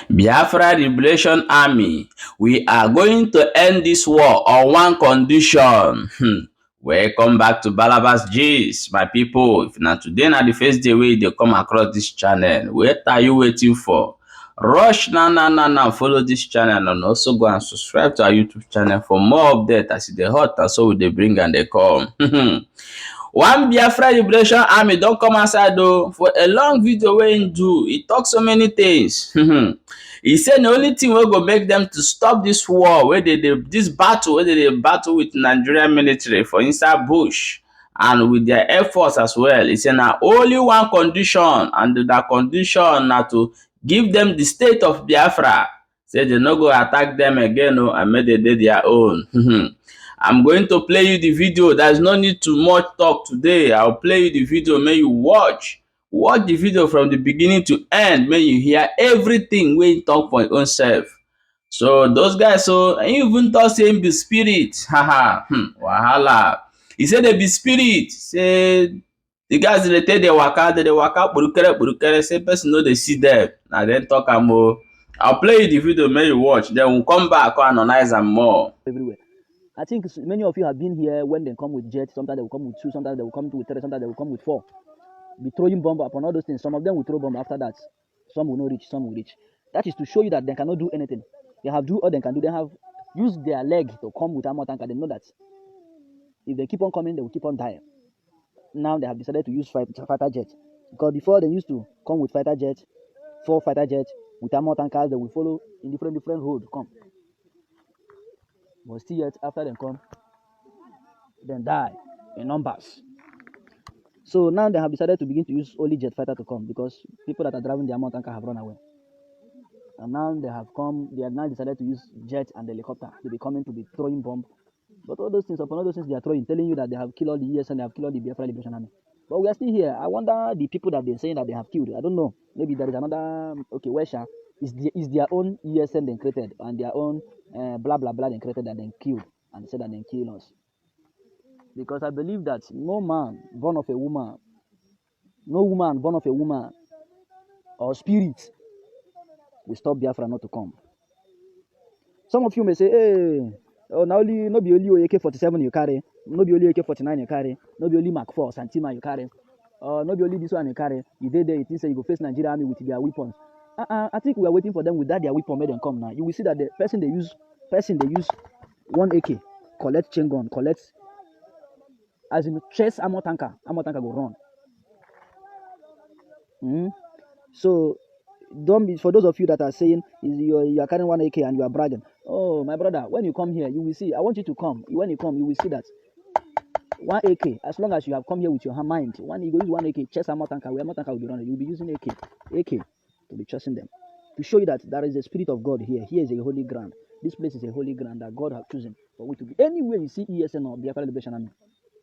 Biafra Liberation Army, we are going to end this war on one condition. Welcome back to Balabas Gist, my people. If na today na the first day wey dey come across this channel, what are you waiting for? Rush now, follow this channel and also go and subscribe to our YouTube channel for more updates as e dey hot and so we dey bring and dey come. One Biafra Liberation Army don come outside though for a long video wey im do. E talk so many things. He say the only thing wey go make them to stop this war, this battle wey dey battle with Nigerian military for inside bush and with their air force as well. He say na only one condition, and that condition na to give them the state of Biafra. Say they no go attack them again and make they dey their own. I'm going to play you the video. There's no need to much talk today. I'll play you the video. May you watch the video from the beginning to end. May you hear everything wey he talk for his own self. So those guys, so he even talk say him be spirit. Wahala. He said they be spirit. Say the guys they take the waka, burukere. Say person no dey see them. Now then talk am o. I'll play you the video. May you watch. Then we'll come back and analyze them more. Everywhere. I think many of you have been here when they come with jet. Sometimes they will come with 2, sometimes they will come with 3, sometimes they will come with 4. Be throwing bomb upon all those things. Some of them will throw bomb after that. Some will not reach, some will reach. That is to show you that they cannot do anything. They have do all they can do. They have used their leg to come with armor tanker. They know that if they keep on coming, they will keep on dying. Now they have decided to use fighter jet. Because before they used to come with fighter jet, 4 fighter jets with armor tankers, they will follow in different road come. But still yet, after they come, then die in numbers. So now they have decided to begin to use only jet fighter to come because people that are driving their mountain car have run away. And now they have now decided to use jet and helicopter to be coming to be throwing bomb. But all those things, upon all those things they are throwing, telling you that they have killed all the ES and they have killed all the Biafra Liberation Army. But we are still here. I wonder the people that they're saying that they have killed. I don't know. Maybe there is another, okay, Wesha is their own ESN they created and their own blah blah blah they created and then killed and they said that they kill us. Because I believe that no man born of a woman, no woman born of a woman or spirit will stop Biafra not to come. Some of you may say, hey, oh, now only no be only AK-47 you carry, no be only AK-49 you carry, no be only Mark 4 Santima you carry, no be only this one you carry. You did there, it is say you go face Nigeria army with their weapons. I think we are waiting for them with that their weapon made them come now. You will see that the person they use 1 AK, collect chain gun, collect as in chase armor tanker go run. So don't be, for those of you that are saying you are carrying 1 AK and you are bragging. Oh my brother, when you come here, you will see. I want you to come. When you come, you will see that 1 AK. As long as you have come here with your mind, when you go use 1 AK, chase armor tanker, where armor tanker will be running, you will be using AK to be chasing them. To show you that there is a spirit of God here. Here is a holy ground. This place is a holy ground that God has chosen for we to be. Anywhere you see ESN or Biafra Liberation Army,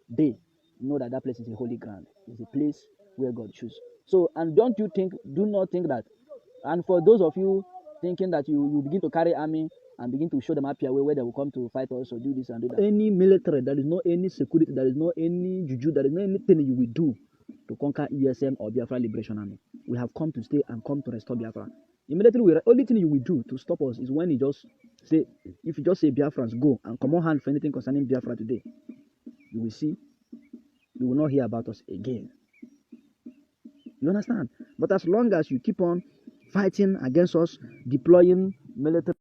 they know that that place is a holy ground. It's a place where God chooses. So, and do not think that, and for those of you thinking that you begin to carry army and begin to show them happy away where they will come to fight us or do this and do that. Any military, there is no any security, there is no any juju, there is no anything you will do to conquer ESM or Biafra Liberation Army. We have come to stay and come to restore Biafra. Immediately, only thing you will do to stop us is when you just say, if you just say Biafrans go and come on hand for anything concerning Biafra today, you will see, you will not hear about us again. You understand? But as long as you keep on fighting against us, deploying military,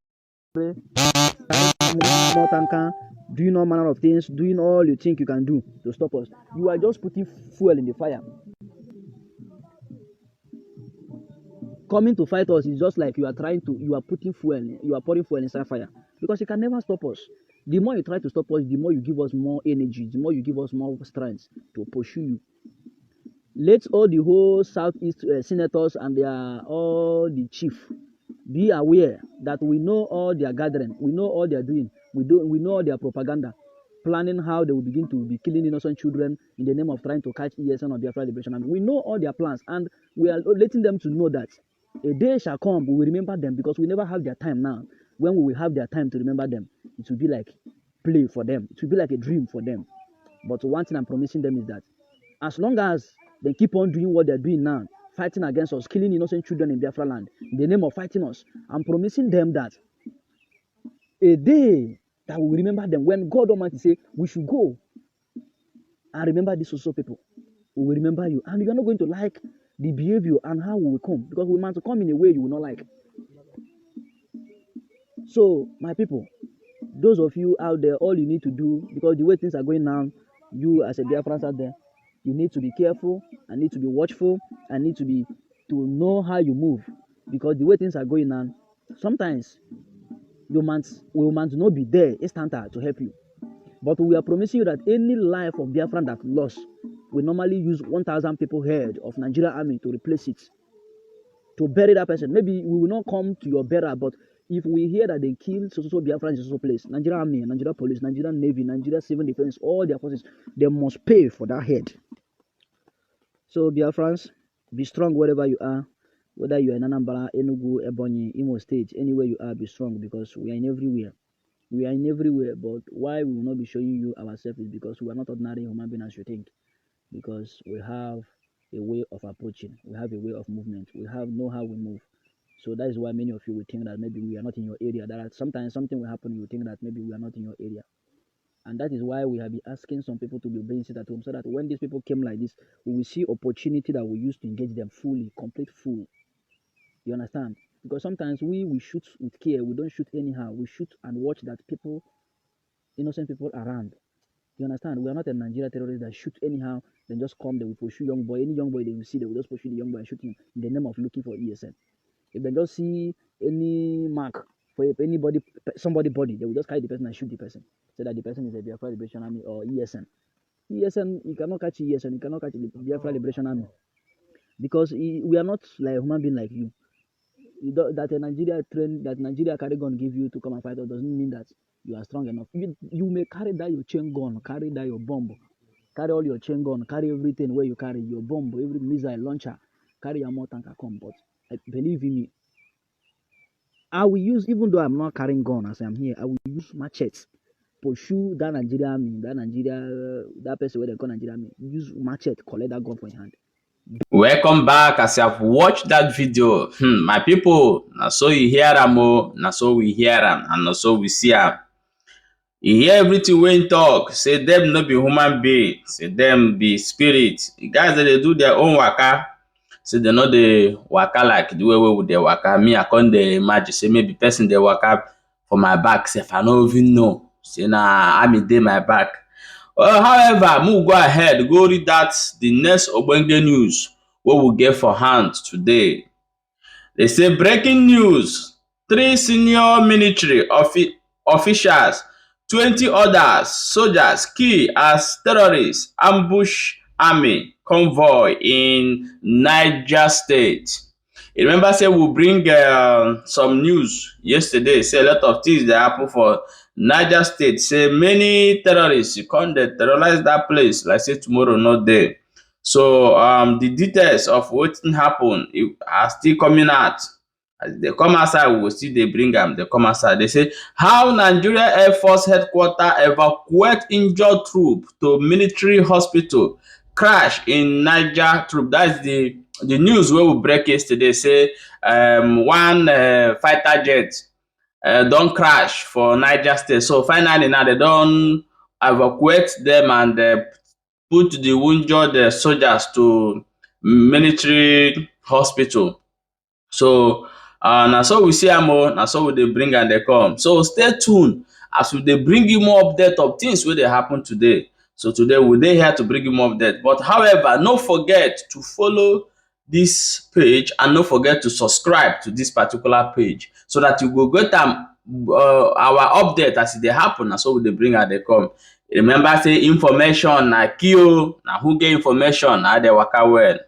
more tanker, doing all manner of things, doing all you think you can do to stop us, you are just putting fuel in the fire. Coming to fight us is just like you are putting fuel, you are pouring fuel inside fire, because you can never stop us. The more you try to stop us, the more you give us more energy, the more you give us more strength to pursue you. Let all the whole Southeast senators and all the chief be aware that we know all their gathering, we know all they are doing, we know all their propaganda, planning how they will begin to be killing innocent children in the name of trying to catch ESN or Biafra Liberation Army. We know all their plans, and we are letting them to know that a day shall come, we will remember them, because we never have their time now. When we will have their time to remember them, it will be like play for them. It will be like a dream for them. But one thing I'm promising them is that as long as they keep on doing what they're doing now, fighting against us, killing innocent children in Biafra land, in the name of fighting us. I'm promising them that a day that we will remember them when God Almighty say we should go and remember these social people. We will remember you, and you're not going to like the behavior and how we will come, because we want to come in a way you will not like. So, my people, those of you out there, all you need to do, because the way things are going now, you as a Biafran out there, you need to be careful and need to be watchful and need to know how you move, because the way things are going now, sometimes we might not be there instanta to help you. But we are promising you that any life of Biafran that lost, we normally use 1,000 people head of Nigerian army to replace it, to bury that person. Maybe we will not come to your burial, but if we hear that they kill so Biafran in so place, Nigerian army, Nigerian police, Nigerian navy, Nigerian civil defense, all their forces, they must pay for that head. So Biafrans, be strong wherever you are, whether you are in Anambra, Enugu, Ebonyi, Imo State, anywhere you are, be strong, because we are in everywhere. We are in everywhere, but why we will not be showing you ourselves is because we are not ordinary human beings as you think. Because we have a way of approaching, we have a way of movement, we know how we move. So that is why many of you will think that maybe we are not in your area. That sometimes something will happen, you think that maybe we are not in your area. And that is why we have been asking some people to be based at home, so that when these people came like this, we will see opportunity that we use to engage them fully, complete full. You understand? Because sometimes we shoot with care, we don't shoot anyhow. We shoot and watch that people, innocent people around. You understand? We are not a Nigeria terrorist that shoot anyhow, then just come, they will pursue young boy. Any young boy they will see, they will just pursue the young boy and shoot him in the name of looking for ESN. If they just see any mark for anybody, somebody body, they will just carry the person and shoot the person. Say that the person is a Biafra Liberation Army or ESN. ESN, you cannot catch ESN, you cannot catch the Biafra Liberation Army. Because we are not like human being like you. That a Nigeria carry gun give you to come and fight us doesn't mean that you are strong enough. You may carry that your chain gun, carry that your bomb, carry all your chain gun, carry everything where you carry your bomb, every missile launcher, carry your more tanker come. But believe in me, I will use, even though I'm not carrying gun as I'm here, I will use machetes, pursue that that person where they call Nigeria army, use machete, collect that gun from your hand. Welcome back. As you have watched that video, my people, na so you hear am o, na so we hear am, and na so we see am. You hear everything wey him talk, say them no be human being, say them be spirit. The guys that they do their own waka, say they no dey waka like the way we dey waka. Me, I come dey imagine, say maybe person dey waka for my back, sef I no even know. Say na army dey my back. Well, however, we go ahead, go read the next ogbonge news wey we get for hand today. They say breaking news: 3 senior military officials, 20 others soldiers kill as terrorists ambush army convoy in Niger State. You remember say we bring some news yesterday, say a lot of things dey happen for Niger State, say many terrorists come dey terrorize that place like say tomorrow not there. So the details of wetin happen are still coming out. As they come outside, we will still dey bring am. They come outside. They say how Nigeria Air Force headquarters evacuate injured troop to military hospital, crash in Niger troop. That's the news wey we break yesterday. Say one fighter jet don crash for Niger State. So finally now they don evacuate them and put the wounded soldiers to military hospital. So na so we see am o, na so we dey bring am dey come. So stay tuned as we dey bring you more update of things wey dey happen today. So today we dey here to bring you more update. But however, no forget to follow this page and no forget to subscribe to this particular page so that you go get our update as e dey happen. Na so we dey bring am dey come. Remember say information na key o, na who get information na dey waka well.